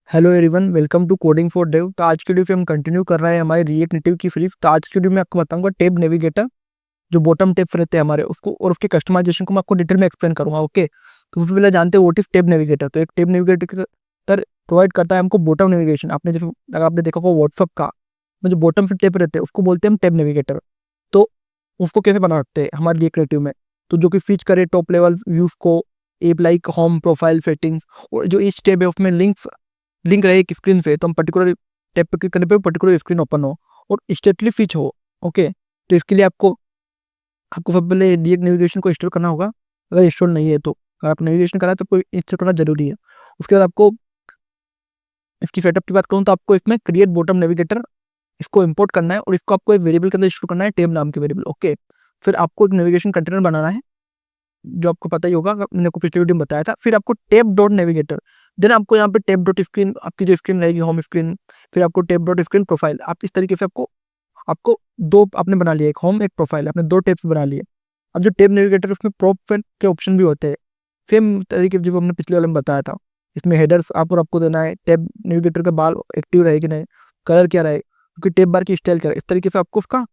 Hello everyone, welcome to coding for Dev. तो आज के वीडियो पे हम कंटिन्यू कर रहे हैं हमारे रिएक्ट नेटिव की सीरीज। तो आज के वीडियो में आपको बताऊंगा टैब नेविगेटर, जो बॉटम टैब्स रहते हैं हमारे, उसको और उसके कस्टमाइजेशन को मैं आपको डिटेल में एक्सप्लेन करूंगा। ओके, तो सबसे पहले जानते हैं व्हाट इज टैब नेविगेटर। तो एक टैब नेविगेटर प्रोवाइड करता है हमको बॉटम नेविगेशन। आपने जैसे अगर आपने देखा होगा व्हाट्सअप का में जो बॉटम से टैब रहते हैं उसको बोलते हैं हम टैब नेविगेटर। तो उसको कैसे बना सकते हैं हमारे रिएक्ट नेटिव में, तो जो कि फीच करे टॉप लेवल व्यूज को, ape like home, profile, settings, और जो ईच टैब है उसमें लिंक रहे एक स्क्रीन पे, तो हम पर्टिकुलर टैब पे क्लिक करने पे पर्टिकुलर स्क्रीन ओपन हो और स्टेटली फीच हो। ओके, तो इसके लिए आपको आपको सबसे पहले रिएक्ट नेविगेशन को इंस्टॉल करना होगा। अगर इंस्टॉल नहीं है तो, अगर आप नेविगेशन करा तो आपको इंस्टॉल करना जरूरी है। उसके बाद आपको इसकी सेटअप की बात करूँ तो आपको इसमें क्रिएट बॉटम नेविगेटर इसको इंपोर्ट करना है और इसको आपको एक वेरिएबल के अंदर इंस्टॉल करना है, टैब नाम के वेरिएबल। ओके, फिर आपको एक नेविगेशन कंटेनर बनाना है, जो आपको पता ही होगा, मैंने आपको पिछले वीडियो में बताया था। फिर आपको टैब डॉट नेविगेटर, देन आपको यहाँ पे टैब डॉट स्क्रीन, आपकी जो स्क्रीन रहेगी होम स्क्रीन, फिर आपको टैब डॉट स्क्रीन प्रोफाइल। आप इस तरीके से आपको आपको दो आपने बना लिया, एक होम एक प्रोफाइल, आपने दो टैब्स बना लिए। अब जो टैब नेविगेटर उसमें प्रोफाइल के ऑप्शन भी होते हैं, सेम तरीके जो हमने पिछले वाले में बताया था। इसमें हेडर्स आपको देना है, टैब नेविगेटर का बार एक्टिव रहे कि नहीं, कलर क्या रहे, क्योंकि टैब बार की स्टाइल क्या रहे। इस तरीके से आपको उसका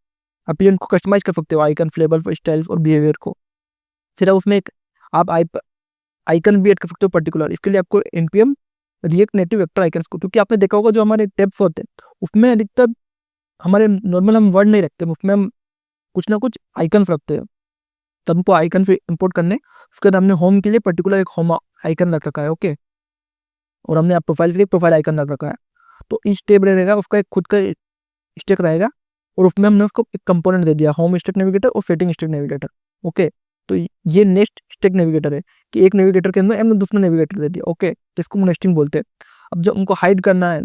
अपीयरेंस को कस्टमाइज कर सकते हो, आइकन, फ्लेवर, स्टाइल्स और बिहेवियर को। फिर आप उसमें एक आप आइकन भी ऐड कर सकते हो पर्टिकुलर। इसके लिए आपको npm react native vector icons को, क्योंकि आपने देखा होगा जो हमारे टैब्स होते हैं उसमें अधिकतर हमारे नॉर्मल हम वर्ड नहीं रखते, उसमें हम कुछ ना कुछ आइकन्स रखते हैं। तो हमको आइकन से इंपोर्ट करने, उसके बाद हमने होम के लिए पर्टिकुलर एक होम आइकन रख रखा है। ओके, और हमने प्रोफाइल के लिए प्रोफाइल आइकन रख रखा है। तो इस टैब रहेगा उसका एक खुद का स्टेक रहेगा, और उसमें हमने उसको एक कंपोनेंट दे दिया, होम स्टेक नेविगेटर और सेटिंग स्टेक नेविगेटर। ओके, तो ये नेक्स्ट स्टेक नेविगेटर है कि एक नेविगेटर के अंदर हमने दूसरा नेविगेटर दे दिया। ओके, तो इसको नेस्टिंग बोलते हैं। अब जब हमको हाइड करना है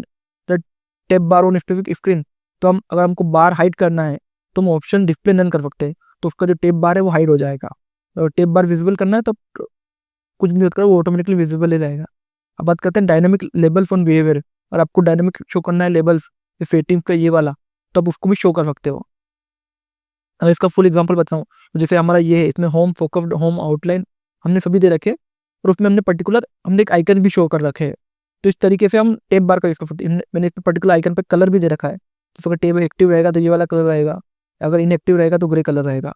tab bar on specific screen, तो हम अगर हमको बार हाइड करना है तो हम ऑप्शन डिस्प्ले नन कर सकते हैं, तो उसका जो टैब बार है वो हाइड हो जाएगा। और टैब बार विजिबल करना है तो कुछ भी होता है वो ऑटोमेटिकली विजिबल ही रहेगा। अब बात करते हैं डायनामिक लेबल्स ऑन बिहेवियर, और आपको डायनामिक शो करना है लेबल्स सेटिंग का ये वाला, तब उसको भी शो कर सकते हो। अगर इसका फुल एग्जांपल बताऊं, जैसे हमारा ये है, इसमें होम फोकस्ड, होम आउटलाइन हमने सभी दे रखे, और उसमें हमने एक आइकन भी शो कर रखे हैं। तो इस तरीके से हम टैब बार का यूज कर सकते हैं। मैंने इस पर्टिकुलर आइकन पे कलर भी दे रखा है, तो अगर टैब एक्टिव रहेगा तो ये वाला कलर रहेगा, अगर इनएक्टिव रहेगा तो ग्रे कलर रहेगा।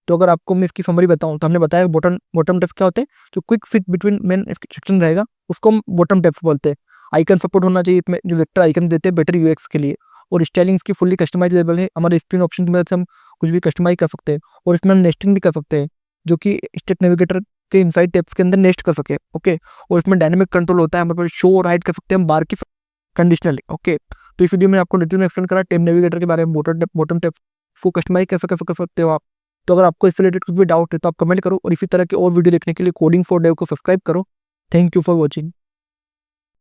तो अगर आपको मैं इसकी समरी बताऊं तो हमने बताया बॉटम बॉटम टैब्स क्या होते हैं, जो quick fit between main section रहेगा उसको हम बॉटम टैब्स बोलते हैं। आइकन सपोर्ट होना चाहिए इसमें, जो वेक्टर आइकन देते हैं बेटर यूएक्स के लिए, और स्टाइलिंग्स की फुल्ली कस्टमाइजेबल है। हमारे स्क्रीन ऑप्शन की मदद से हम कुछ भी कस्टमाइज कर सकते हैं, और इसमें हम नेस्टिंग भी कर सकते हैं, जो कि स्टेक नेविगेटर के इनसाइड टैब्स के अंदर नेस्ट कर सके। ओके, और इसमें डायनेमिक कंट्रोल होता है, हमारे पास शो और हाइड कर सकते हैं हम बार की कंडीशनली। ओके, तो इस वीडियो में आपको डिटेल में एक्सप्लेन करा टैब नेविगेटर के बारे में, बॉटम टैब्स को कस्टमाइज कैसे कर सकते हो आप। तो अगर आपको इससे रिलेटेड कुछ भी डाउट है तो आप कमेंट करो, और इसी तरह के और वीडियो देखने के लिए कोडिंग फॉर डेव को सब्सक्राइब करो। Thank you for watching.